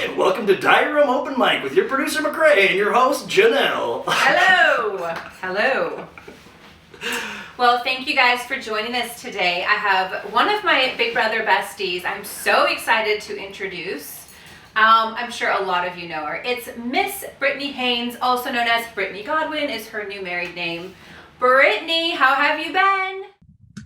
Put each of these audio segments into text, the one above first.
And welcome to Diary Room Open Mic with your producer McCrae and your host Janelle. Hello! Hello. Well, thank you guys for joining us today. I have one of my Big Brother besties I'm so excited to introduce. I'm sure a lot of you know her. It's Miss Brittany Haynes, also known as Brittany Godwin is her new married name. Brittany, how have you been?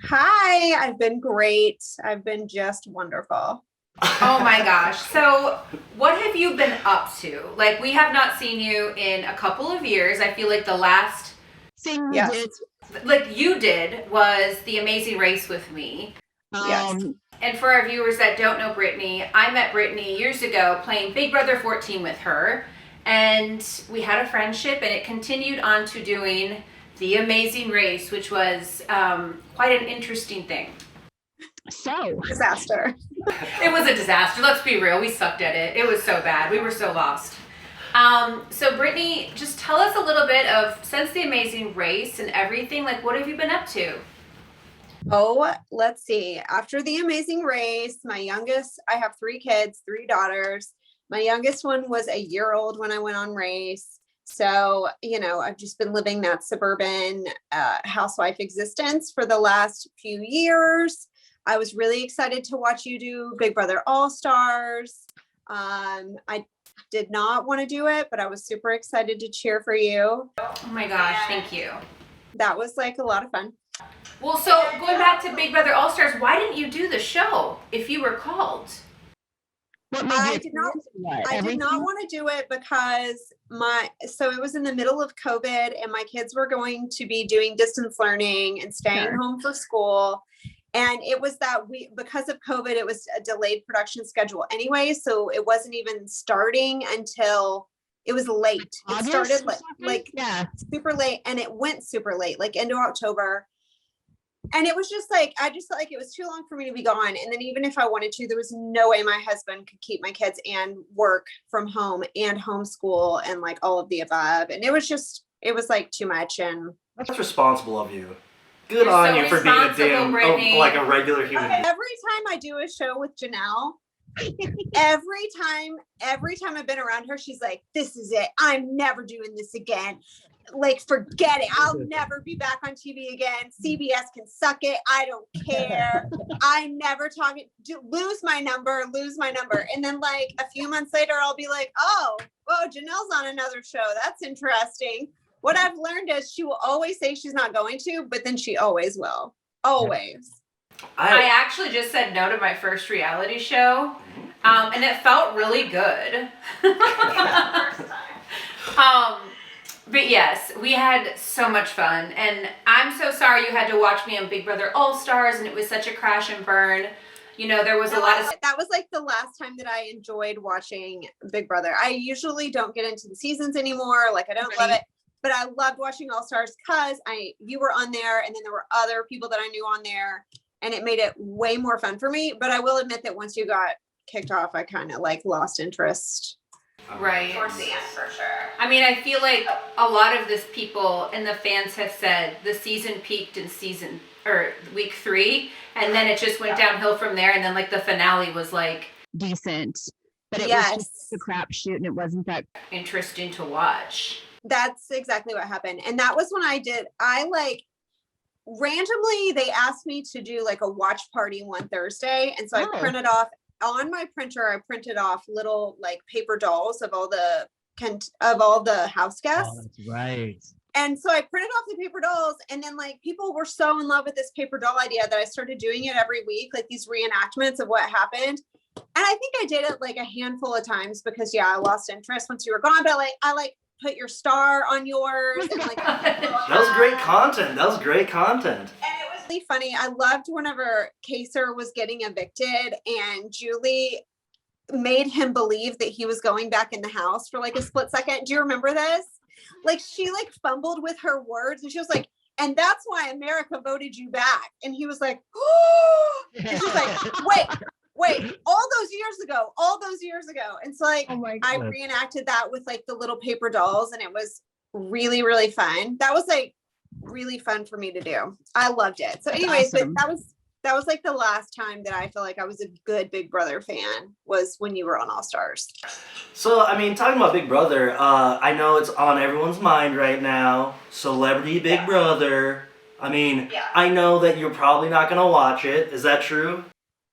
Hi, I've been great. I've been just wonderful. Oh my gosh. So what have you been up to? Like, we have not seen you in a couple of years. I feel like the last thing we did, like you did, was The Amazing Race with me. Yes. And for our viewers that don't know Brittany, I met Brittany years ago playing Big Brother 14 with her. And we had a friendship, and it continued on to doing The Amazing Race, which was quite an interesting thing. So Disaster. It was a disaster. Let's be real. We sucked at it. It was so bad. We were so lost. So Brittany, just tell us a little bit of, since The Amazing Race and everything, like, what have you been up to? Oh, let's see. After The Amazing Race, my youngest, I have 3 kids, 3 daughters. My youngest one was a year old when I went on Race. So, I've just been living that suburban housewife existence for the last few years. I was really excited to watch you do Big Brother All-Stars. I did not want to do it, but I was super excited to cheer for you. Oh my gosh, thank you. That was like a lot of fun. Well, so going back to Big Brother All-Stars, why didn't you do the show if you were called? I did not want to do it because it was in the middle of COVID and my kids were going to be doing distance learning and staying home for school. And it was because of COVID, it was a delayed production schedule anyway. So it wasn't even starting until it was late. It started super late, and it went super late, like into October. And it was just like, I just felt like it was too long for me to be gone. And then even if I wanted to, there was no way my husband could keep my kids and work from home and homeschool and like all of the above. And it was like too much. And That's responsible of you. Good on you for being a damn, like a regular human being. Every time I do a show with Janelle, every time I've been around her, she's like, this is it. I'm never doing this again. Like, forget it. I'll never be back on TV again. CBS can suck it. I don't care. I'm never talking. Lose my number. And then like a few months later, I'll be like, oh, Janelle's on another show. That's interesting. What I've learned is she will always say she's not going to, but then she always will. Always. I actually just said no to my first reality show, and it felt really good. But yes, we had so much fun, and I'm so sorry you had to watch me on Big Brother All-Stars, and it was such a crash and burn. There was a lot of... That was like the last time that I enjoyed watching Big Brother. I usually don't get into the seasons anymore. Like, I don't love it. But I loved watching All Stars because you were on there, and then there were other people that I knew on there, and it made it way more fun for me. But I will admit that once you got kicked off, I kind of like lost interest. Right. Towards the end, for sure. I mean, I feel like a lot of this people and the fans have said the season peaked in week 3, and then it just went downhill from there, and then like the finale was like decent, but it was just a crapshoot, and it wasn't that interesting to watch. That's exactly what happened. And that was when randomly, they asked me to do like a watch party one Thursday. And so I printed off on my printer, I printed off little like paper dolls of all the house guests. Oh, that's right. And so I printed off the paper dolls, and then like people were so in love with this paper doll idea that I started doing it every week, like these reenactments of what happened. And I think I did it like a handful of times because I lost interest once you were gone, but I put your star on yours and like That was great content. And it was really funny. I loved whenever Kaser was getting evicted and Julie made him believe that he was going back in the house for like a split second. Do you remember this? Like, she like fumbled with her words, and she was like, and that's why America voted you back. And he was like, oh, and she's like, wait, all those years ago. And so like, I reenacted that with like the little paper dolls, and it was really, really fun. That was like really fun for me to do. I loved it. So anyways, awesome. but That was like the last time that I feel like I was a good Big Brother fan was when you were on All Stars. So, I mean, talking about Big Brother, I know it's on everyone's mind right now. Celebrity Big Brother. I mean, I know that you're probably not going to watch it. Is that true?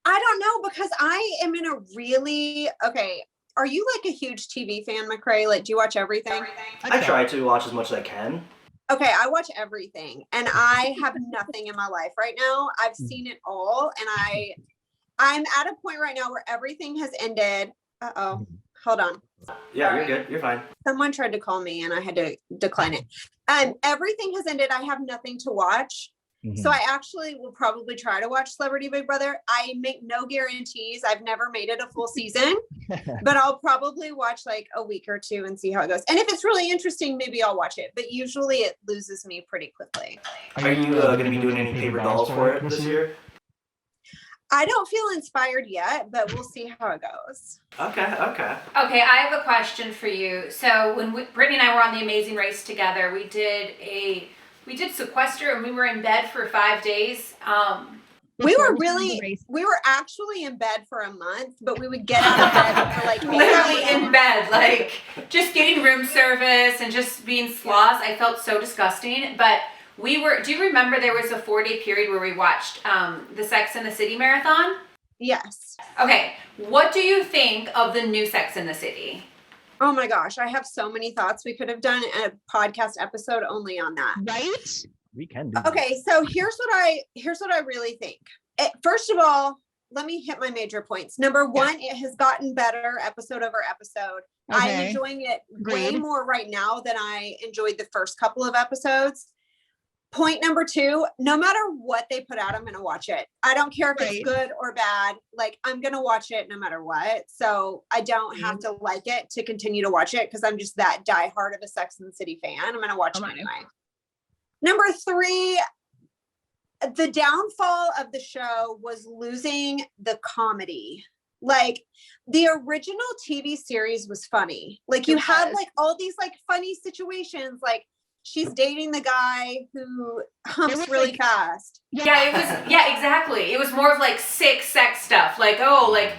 I don't know, because I am in a really, okay, are you like a huge TV fan, McCrae? Like, do you watch everything? I try to watch as much as I can. Okay, I watch everything, and I have nothing in my life right now. I've seen it all, and I'm at a point right now where everything has ended. Uh-oh, hold on. Yeah, you're good. You're fine. Someone tried to call me, and I had to decline it. Everything has ended. I have nothing to watch. So I actually will probably try to watch Celebrity Big Brother. I make no guarantees. I've never made it a full season, but I'll probably watch like a week or two and see how it goes. And if it's really interesting, maybe I'll watch it. But usually it loses me pretty quickly. Are you going to be doing any paper dolls for it this year? I don't feel inspired yet, but we'll see how it goes. Okay. Okay, I have a question for you. So when Brittany and I were on The Amazing Race together, we did sequester, and we were in bed for 5 days. We were actually in bed for a month, but we would get out of bed for like literally in bed, like just getting room service and just being sloths. I felt so disgusting. But do you remember there was a 4-day period where we watched the Sex and the City marathon? Yes. Okay, what do you think of the new Sex and the City? Oh my gosh, I have so many thoughts. We could have done a podcast episode only on that. Right? We can do Okay, so here's what I really think. First of all, let me hit my major points. Number one, it has gotten better episode over episode. I'm enjoying it way more right now than I enjoyed the first couple of episodes. Point number two, no matter what they put out, I'm going to watch it. I don't care if it's good or bad. Like, I'm going to watch it no matter what. So I don't have to like it to continue to watch it, because I'm just that diehard of a Sex and the City fan. I'm going to watch it anyway. Number three, the downfall of the show was losing the comedy. Like, the original TV series was funny. Like, you had like all these like funny situations, like she's dating the guy who humps really fast. Yeah, it was. Yeah, exactly. It was more of like sick sex stuff, like like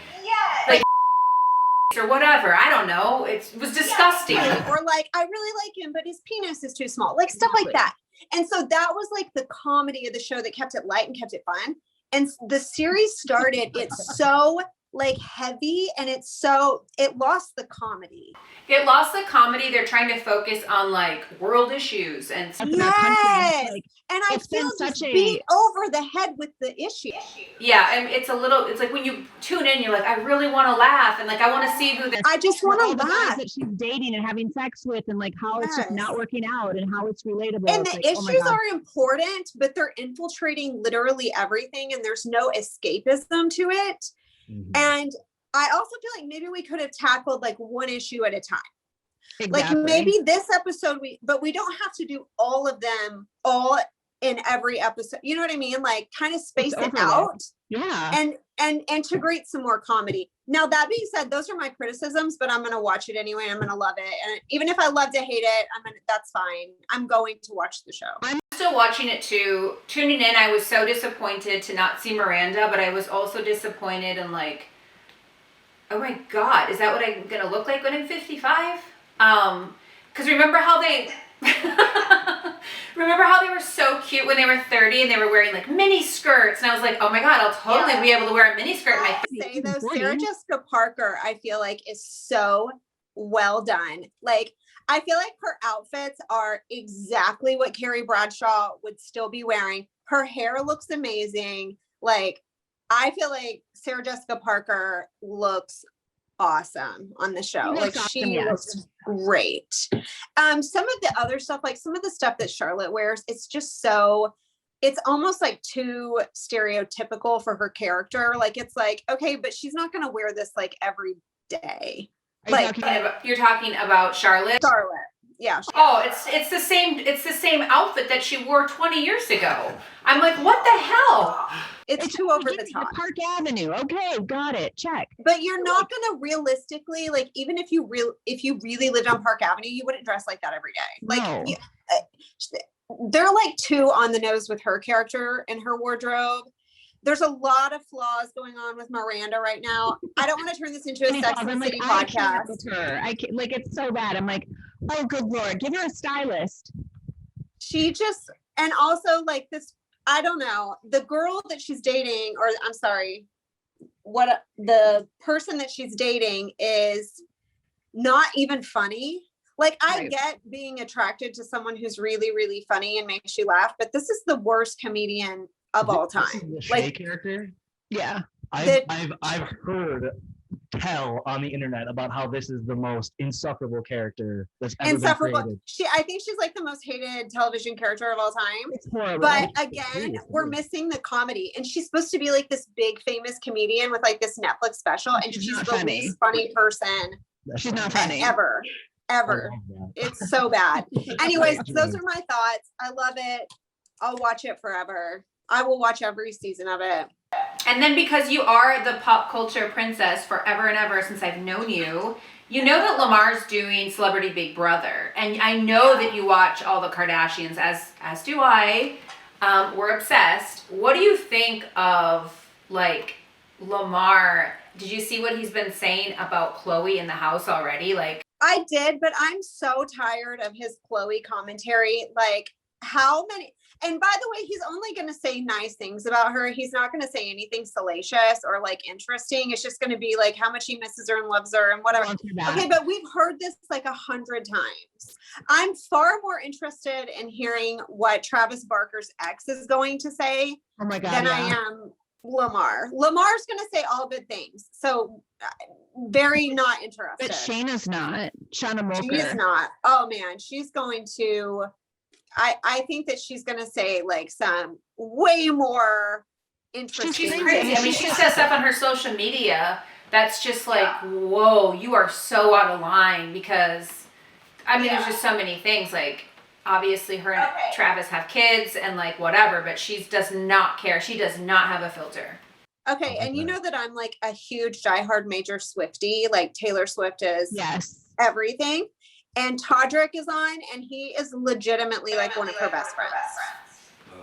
or whatever. I don't know. It was disgusting. Or like, I really like him, but his penis is too small. Like stuff like that. And so that was like the comedy of the show that kept it light and kept it fun. And the series started. It's so like heavy, and it lost the comedy. It lost the comedy. They're trying to focus on like world issues and yes. And I feel just beat over the head with the issue. Yeah, and it's like when you tune in, you're like, I really want to laugh, and like I want to see who. I just want to laugh. That she's dating and having sex with, and like how it's just not working out, and how it's relatable. And the issues are important, but they're infiltrating literally everything, and there's no escapism to it. And I also feel like maybe we could have tackled like one issue at a time. Like maybe this episode but we don't have to do all of them all in every episode. You know what I mean? Like kind of space it out. Yeah. And integrate some more comedy. Now that being said, those are my criticisms, but I'm going to watch it anyway. I'm going to love it. And even if I love to hate it, that's fine. I'm going to watch the show. I'm still watching it too. Tuning in, I was so disappointed to not see Miranda, but I was also disappointed and like, oh my God, is that what I'm going to look like when I'm 55? Because remember how they were so cute when they were 30 and they were wearing like mini skirts, and I was like, oh my God, I'll totally be able to wear a mini skirt in my 30s. Sarah Jessica Parker, I feel like is so well done. Like, I feel like her outfits are exactly what Carrie Bradshaw would still be wearing. Her hair looks amazing. Like, I feel like Sarah Jessica Parker looks awesome on the show. Like she looks great. Some of the other stuff, like some of the stuff that Charlotte wears, it's almost like too stereotypical for her character. Like it's like, okay, but she's not going to wear this like every day. You're talking about Charlotte? Charlotte. Yeah. Oh, it's the same outfit that she wore 20 years ago. I'm like, what the hell? It's too over the top. Park Avenue. Okay, got it. Check. But you're not gonna realistically, like, even if you really lived on Park Avenue, you wouldn't dress like that every day. Like, no. they're like too on the nose with her character and her wardrobe. there's a lot of flaws going on with Miranda right now. I don't want to turn this into a Sex and the City I podcast. can't with her. I can't, like, it's so bad. I'm like, oh, good Lord, give her a stylist. She just, and also like this, I don't know, the girl that she's dating, or I'm sorry, the person that she's dating is not even funny. Like, I get being attracted to someone who's really, really funny and makes you laugh, but this is the worst comedian of all time. This is the Shay Like, character. Yeah. I've heard tell on the internet about how this is the most insufferable character that's ever been created. I think she's like the most hated television character of all time. It's horrible. But again, we're missing the comedy. And she's supposed to be like this big famous comedian with like this Netflix special, and she's the least funny person She's not funny. ever. It's so bad. Anyways, those are my thoughts. I love it. I'll watch it forever. I will watch every season of it. And then because you are the pop culture princess forever and ever since I've known you, you know that Lamar's doing Celebrity Big Brother. And I know that you watch all the Kardashians, as do I. We're obsessed. What do you think of, like, Lamar? Did you see what he's been saying about Khloe in the house already? Like, I did, but I'm so tired of his Khloe commentary. Like, how many, and by the way, he's only going to say nice things about her. He's not going to say anything salacious or like interesting. It's just going to be like how much he misses her and loves her and whatever. Okay, but we've heard this like 100 times. I'm far more interested in hearing what Travis Barker's ex is going to say than I am Lamar. Lamar's going to say all good things. So very not interested. But Shayna's not. Shauna Moker. She is not. Oh man, she's going to, I think that she's going to say like some way more interesting. She's crazy. I mean, she says stuff on her social media that's just like, whoa, you are so out of line, because I mean, there's just so many things. Like, obviously her and Travis have kids and like whatever, but she does not care. She does not have a filter. Okay, and you know that I'm like a huge diehard major Swiftie. Like, Taylor Swift is everything. And Todrick is on, and he is legitimately like one of her best friends.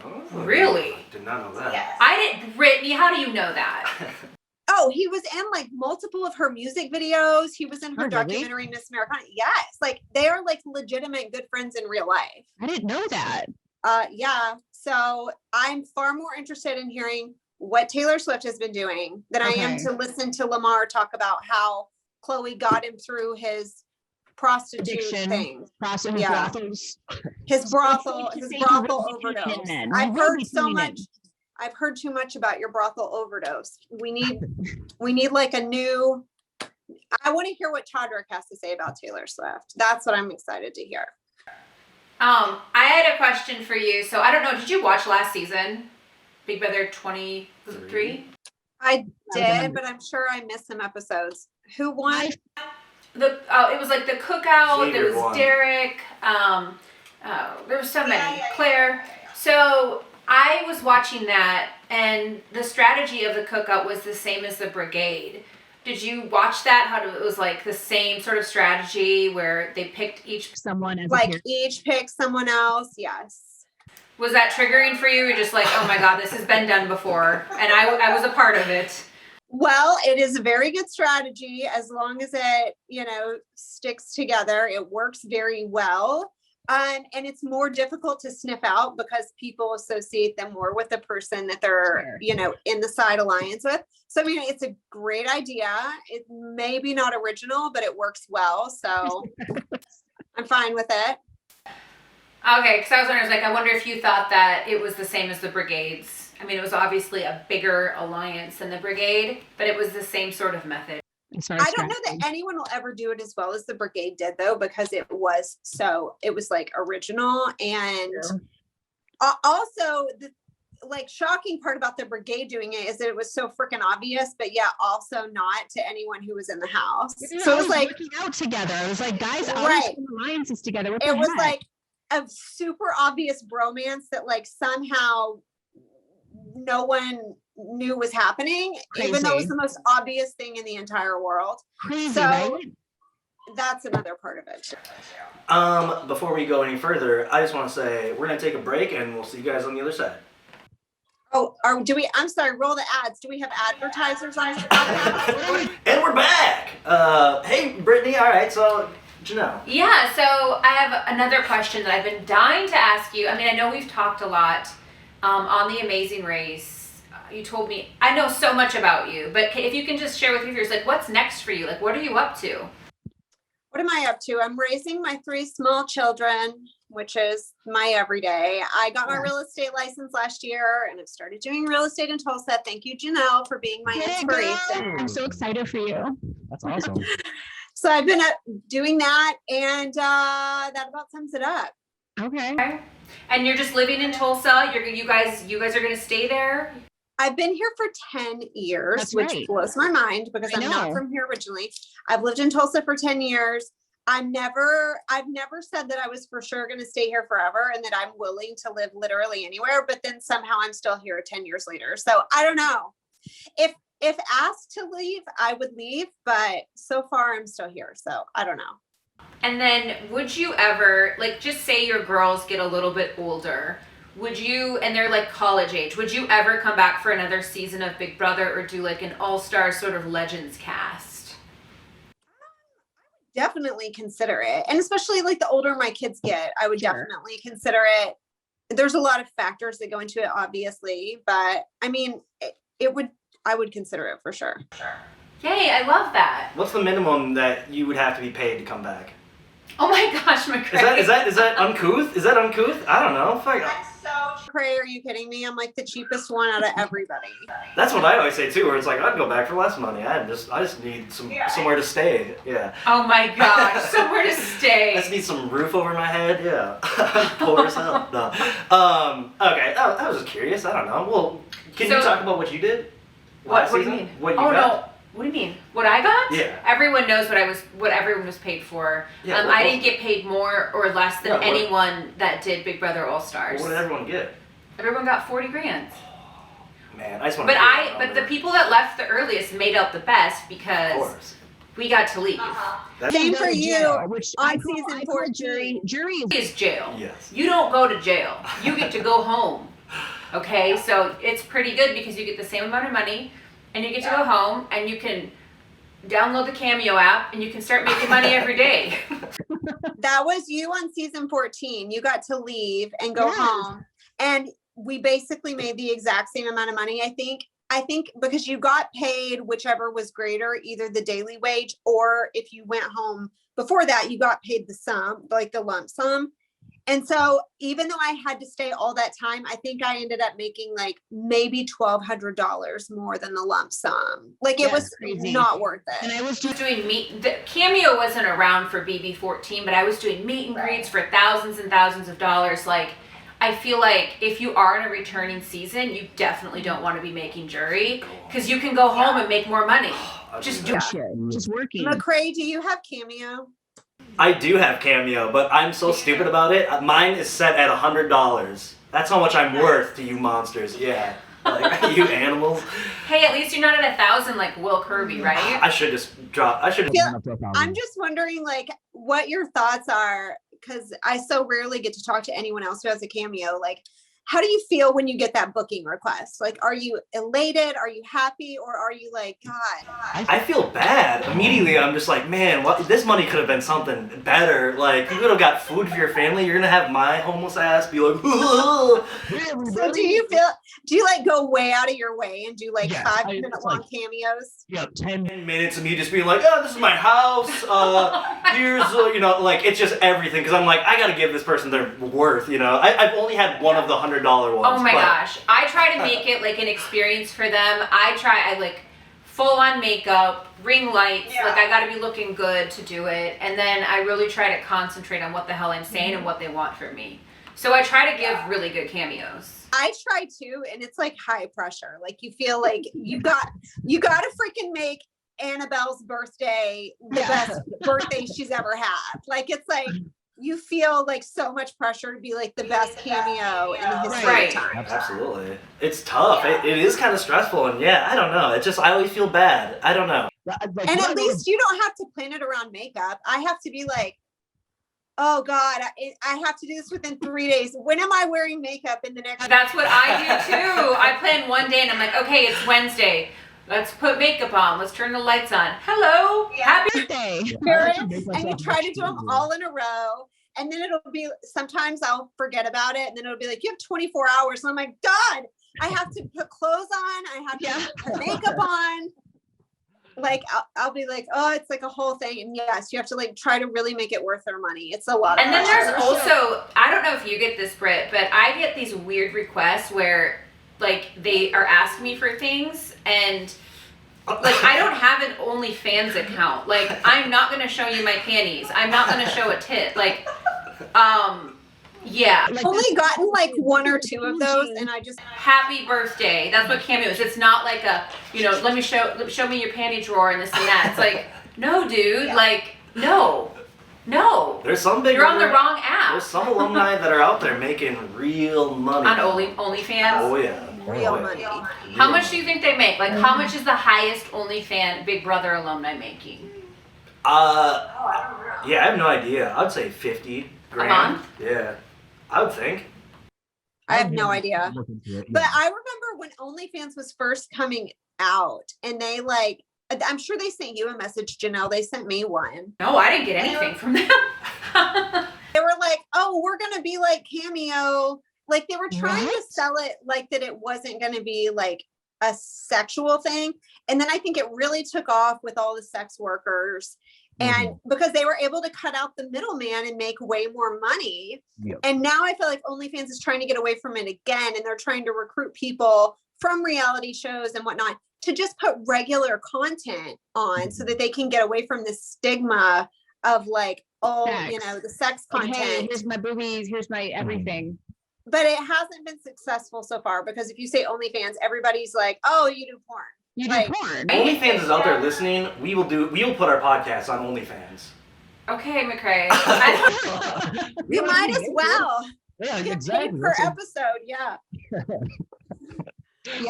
Oh, really? Did not know that. Yes. I didn't. Brittany, how do you know that? Oh, he was in like multiple of her music videos. He was in her documentary, Miss Americana. Yes, like they are like legitimate good friends in real life. I didn't know that. Yeah. So I'm far more interested in hearing what Taylor Swift has been doing than I am to listen to Lamar talk about how Khloe got him through his prostitute thing. Brothels. His brothel overdose. I've heard so much. I've heard too much about your brothel overdose. We need like a new, I want to hear what Todrick has to say about Taylor Swift. That's what I'm excited to hear. I had a question for you. So I don't know, did you watch last season? Big Brother 23? I did, but I'm sure I missed some episodes. Who won? It was like the cookout. There was Derek. There was so many. Claire. So I was watching that, and the strategy of the cookout was the same as the brigade. Did you watch that? It was like the same sort of strategy where they picked each pick someone else. Yes. Was that triggering for you? You're just like, oh my God, this has been done before, and I was a part of it. Well, it is a very good strategy as long as it, sticks together. It works very well. And it's more difficult to sniff out because people associate them more with the person that they're, in the side alliance with. So, I mean, it's a great idea. It may be not original, but it works well. So I'm fine with it. Okay, because I was wondering, I wonder if you thought that it was the same as the brigades. I mean, it was obviously a bigger alliance than the brigade, but it was the same sort of method. I don't know that anyone will ever do it as well as the brigade did, though, because it was like original. And also the shocking part about the brigade doing it is that it was so freaking obvious, but yeah, also not to anyone who was in the house. So it was like working out together. It was like, guys, alliances together. It was like a super obvious bromance that somehow no one knew was happening. Crazy. Even though it was the most obvious thing in the entire world. Crazy, so right? That's another part of it. Before we go any further, I just want to say we're going to take a break and we'll see you guys on the other side. I'm sorry, roll the ads. Do we have advertisers on this? And we're back. Hey, Brittany. All right, so Janelle. Yeah, so I have another question that I've been dying to ask you. I mean, I know we've talked a lot on The Amazing Race. You told me, I know so much about you, but if you can just share with your viewers, like, what's next for you? Like, what are you up to? What am I up to? I'm raising my 3 small children, which is my everyday. I got my real estate license last year and I've started doing real estate in Tulsa. Thank you, Janelle, for being my inspiration. I'm so excited for you. That's awesome. So I've been doing that, and that about sums it up. Okay. And you're just living in Tulsa. You guys are gonna stay there? I've been here for 10 years, That's which right. blows my mind because I'm not from here originally. I've lived in Tulsa for 10 years. I've never said that I was for sure going to stay here forever and that I'm willing to live literally anywhere, but then somehow I'm still here 10 years later. So I don't know. If asked to leave, I would leave, but so far I'm still here. So I don't know. And then would you ever, like, just say your girls get a little bit older, and they're like college age, would you ever come back for another season of Big Brother or do like an all-star sort of Legends cast? Definitely consider it. And especially like the older my kids get, I would definitely consider it. There's a lot of factors that go into it, obviously, but I mean, I would consider it for sure. Yay, I love that. What's the minimum that you would have to be paid to come back? Oh my gosh, McCrae. Is that uncouth? Is that uncouth? I don't know. McCrae, are you kidding me? I'm like the cheapest one out of everybody. That's what I always say too, where it's like I'd go back for less money. I just need somewhere to stay. Yeah. Oh my gosh, somewhere to stay. I just need some roof over my head. Yeah. Poor as hell. No. Okay. I was just curious. I don't know. Well, can you talk about what you did? What do you mean? What you got? No. What do you mean? What I got? Yeah. Everyone knows what everyone was paid for. Yeah, I didn't get paid more or less than anyone that did Big Brother All Stars. What did everyone get? Everyone got 40 grand. Man, I just want to. But the people that left the earliest made out the best because we got to leave. Same for you on season 4. Jury is jail. Yes. You don't go to jail. You get to go home. Okay, so it's pretty good because you get the same amount of money. And you get to go home and you can download the Cameo app and you can start making money every day. That was you on season 14. You got to leave and go home. And we basically made the exact same amount of money, I think. I think because you got paid whichever was greater, either the daily wage or if you went home before that, you got paid the sum, like the lump sum. And so even though I had to stay all that time, I think I ended up making like maybe $1,200 more than the lump sum. Like it was crazy. Not worth it. And I was just doing the Cameo wasn't around for BB14, but I was doing meet and greets for thousands and thousands of dollars. Like I feel like if you are in a returning season, you definitely don't want to be making jury because you can go home and make more money. Just working. McCrae, do you have Cameo? I do have Cameo, but I'm so stupid about it. Mine is set at $100. That's how much I'm worth to you monsters. Yeah. Like, you animals. Hey, at least you're not at 1,000 like Will Kirby, right? I should just drop. I'm just wondering, like, what your thoughts are, because I so rarely get to talk to anyone else who has a Cameo. Like, how do you feel when you get that booking request? Like, are you elated? Are you happy? Or are you like, God? I feel bad. Immediately, I'm just like, man, this money could have been something better. Like, you could have got food for your family. You're going to have my homeless ass be like, ugh. So do you like go way out of your way and do like 5-minute long cameos? Yeah, 10 minutes of me just being like, oh, this is my house. Here's, like, it's just everything. Because I'm like, I got to give this person their worth, I've only had one of the $100 ones. Oh my gosh. I try to make it like an experience for them. I like full on makeup, ring lights. Like I got to be looking good to do it. And then I really try to concentrate on what the hell I'm saying and what they want from me. So I try to give really good cameos. I try to, and it's like high pressure. Like you feel like you got to freaking make Annabelle's birthday the best birthday she's ever had. Like it's like you feel like so much pressure to be like the best cameo in the history of time. Absolutely. It's tough. It is kind of stressful, and I don't know. It's just I always feel bad. I don't know. And at least you don't have to plan it around makeup. I have to be like, oh God, I have to do this within 3 days. When am I wearing makeup in the next? That's what I do too. I plan one day and I'm like, okay, it's Wednesday. Let's put makeup on. Let's turn the lights on. Hello, happy birthday. And you try to do them all in a row. And then it'll be, sometimes I'll forget about it. And then it'll be like, you have 24 hours. And I'm like, God, I have to put clothes on. I have to put makeup on. Like, I'll be like, oh, it's like a whole thing. And yes, you have to like try to really make it worth their money. It's a lot. And then there's also, I don't know if you get this, Britt, but I get these weird requests where like they are asking me for things and like I don't have an OnlyFans account. Like I'm not gonna show you my panties. I'm not gonna show a tit. Like, yeah. I've only gotten like 1 or 2 of those, and I just happy birthday. That's what Cameo is. It's not like a, you know, let me show me your panty drawer and this and that. It's like, no, dude. Like, no. There's some big. You're on the wrong app. There's some alumni that are out there making real money on OnlyFans. Oh yeah. Real money. How much do you think they make? Like, how much is the highest OnlyFans Big Brother alumni making? Yeah, I have no idea. I'd say 50 grand. A month? Yeah, I would think. I have no idea. But I remember when OnlyFans was first coming out, and they like, I'm sure they sent you a message, Janelle. They sent me one. No, I didn't get anything from them. They were like, oh, we're gonna be like Cameo. Like they were trying to sell it like that it wasn't going to be like a sexual thing. And then I think it really took off with all the sex workers and because they were able to cut out the middleman and make way more money. Yep. And now I feel like OnlyFans is trying to get away from it again. And they're trying to recruit people from reality shows and whatnot to just put regular content on so that they can get away from the stigma of like, oh, sex. You know, the sex content. Like, hey, here's my boobies, here's my everything. But it hasn't been successful so far because if you say OnlyFans, everybody's like, "Oh, you do porn." You do porn. OnlyFans is out there listening. We will put our podcast on OnlyFans. Okay, McCrae. You might as well. Yeah, get exactly. paid per episode. Yeah.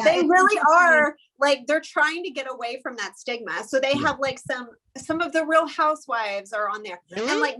They really are like they're trying to get away from that stigma. So they have like some of the Real Housewives are on there, and like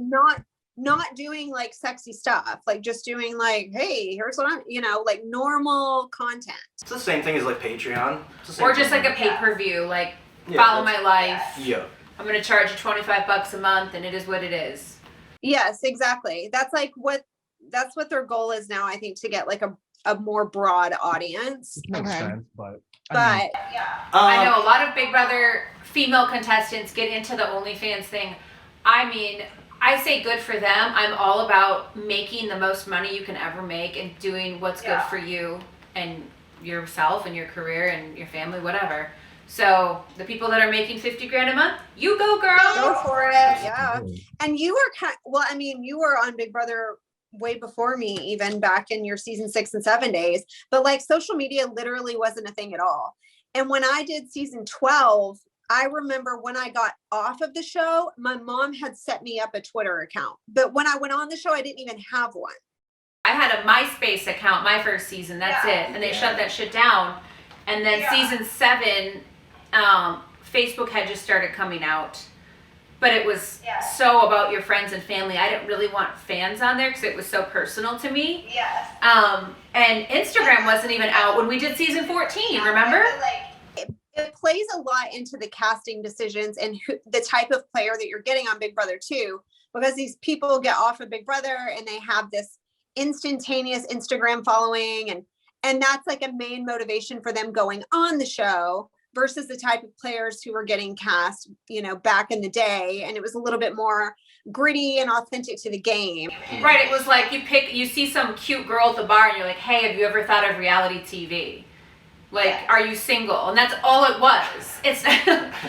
not doing like sexy stuff, like just doing like, hey, here's what I'm, you know, like normal content. It's the same thing as like Patreon. Or just like a pay-per-view, like follow my life. Yeah. I'm going to charge you $25 a month and it is what it is. Yes, exactly. That's what their goal is now, I think, to get like a more broad audience. Makes sense, but yeah. I know a lot of Big Brother female contestants get into the OnlyFans thing. I mean, I say good for them. I'm all about making the most money you can ever make and doing what's good for you and yourself and your career and your family, whatever. So the people that are making 50 grand a month, you go, girl. Go for it. Yeah. And you were you were on Big Brother way before me, even back in your season 6 and 7 days, but like social media literally wasn't a thing at all. And when I did season 12, I remember when I got off of the show, my mom had set me up a Twitter account. But when I went on the show, I didn't even have one. I had a MySpace account my first season. That's it. And they shut that shit down. And then season 7, Facebook had just started coming out. But it was so about your friends and family. I didn't really want fans on there because it was so personal to me. Yes. And Instagram wasn't even out when we did season 14, remember? It plays a lot into the casting decisions and the type of player that you're getting on Big Brother too, because these people get off of Big Brother and they have this instantaneous Instagram following, and that's like a main motivation for them going on the show versus the type of players who were getting cast, you know, back in the day, and it was a little bit more gritty and authentic to the game. Right. It was like you see some cute girl at the bar and you're like, hey, have you ever thought of reality TV? Like, are you single? And that's all it was. It's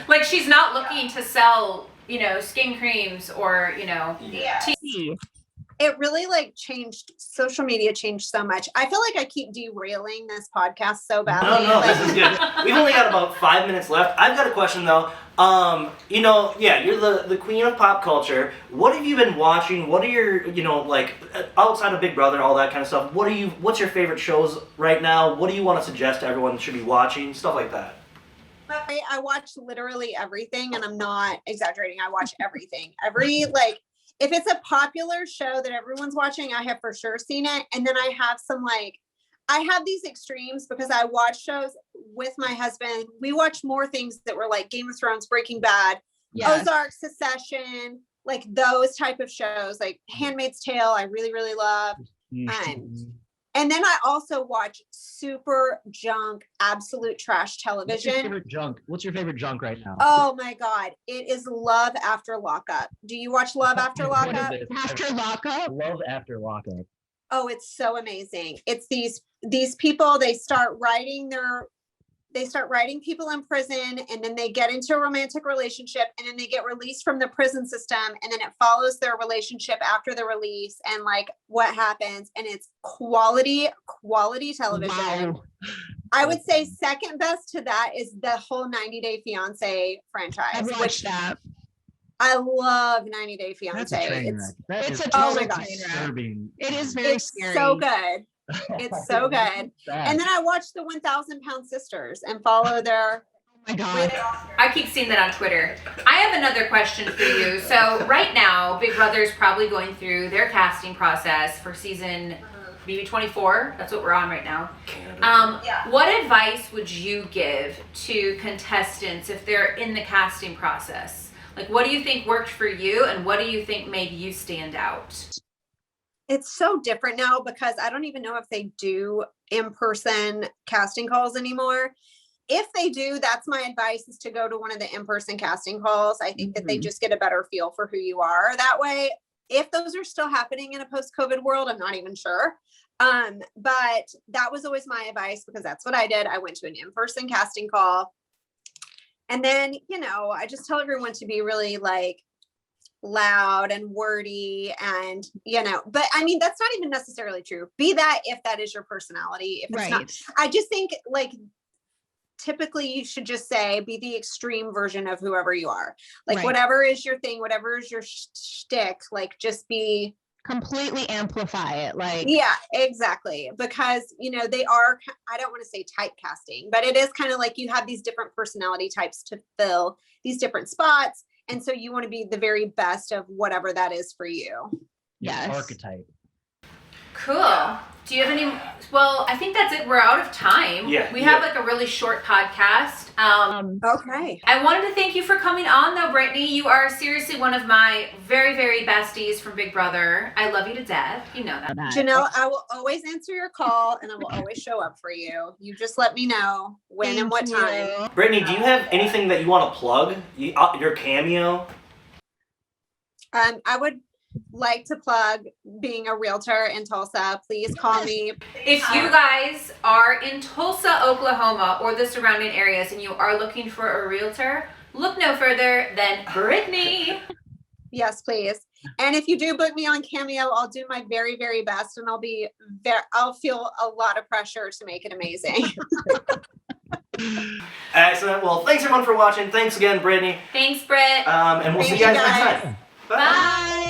like she's not looking to sell, you know, skin creams or, you know, tea. It really like changed, social media changed so much. I feel like I keep derailing this podcast so badly. No, this is good. We've only got about 5 minutes left. I've got a question though. You know, you're the queen of pop culture. What have you been watching? What are your, you know, like outside of Big Brother, all that kind of stuff? What's your favorite shows right now? What do you want to suggest to everyone should be watching? Stuff like that. I watch literally everything, and I'm not exaggerating. I watch everything. if it's a popular show that everyone's watching, I have for sure seen it. And then I have some like, I have these extremes because I watch shows with my husband. We watch more things that were like Game of Thrones, Breaking Bad, Ozark, Succession, like those type of shows, like Handmaid's Tale. I really, really love. And then I also watch super junk, absolute trash television. What's your favorite junk right now? Oh my God. It is Love After Lockup. Do you watch Love After Lockup? After Lockup? Love After Lockup. Oh, it's so amazing. It's these people, they start writing people in prison, and then they get into a romantic relationship, and then they get released from the prison system, and then it follows their relationship after the release and like what happens. And it's quality television. Wow. I would say second best to that is the whole 90 Day Fiance franchise. I've watched that. I love 90 Day Fiance. That's a train wreck. It's a total train disturbing. It is very scary. So good. It's so good. And then I watched the 1,000-Pound Sisters and follow their. Oh my God. I keep seeing that on Twitter. I have another question for you. So right now, Big Brother's probably going through their casting process for season maybe 24. That's what we're on right now. What advice would you give to contestants if they're in the casting process? Like, what do you think worked for you, and what do you think made you stand out? It's so different now because I don't even know if they do in-person casting calls anymore. If they do, that's my advice, is to go to one of the in-person casting calls. I think that they just get a better feel for who you are that way. If those are still happening in a post-COVID world, I'm not even sure. But that was always my advice because that's what I did. I went to an in-person casting call. And then, I just tell everyone to be really like loud and wordy and, but I mean, that's not even necessarily true. Be that if that is your personality. If it's not, I just think like typically you should just say, be the extreme version of whoever you are. Like whatever is your thing, whatever is your shtick, like just be completely amplify it. Like, yeah, exactly. Because, they are, I don't want to say typecasting, but it is kind of like you have these different personality types to fill these different spots. And so you want to be the very best of whatever that is for you. Yes. Archetype. Cool. Yeah. Do you have any? Well, I think that's it. We're out of time. Yeah. We have like a really short podcast. Okay. I wanted to thank you for coming on, though, Brittany. You are seriously one of my very, very besties from Big Brother. I love you to death. You know that. Janelle, I will always answer your call, and I will always show up for you. You just let me know when and what time. Brittany, do you have anything that you want to plug? Your cameo? I would like to plug being a realtor in Tulsa. Please call me. If you guys are in Tulsa, Oklahoma, or the surrounding areas, and you are looking for a realtor, look no further than Brittany. Yes, please. And if you do book me on Cameo, I'll do my very, very best, and I'll feel a lot of pressure to make it amazing. Excellent. Well, thanks everyone for watching. Thanks again, Brittany. Thanks, Britt. And we'll see you guys next time. Bye.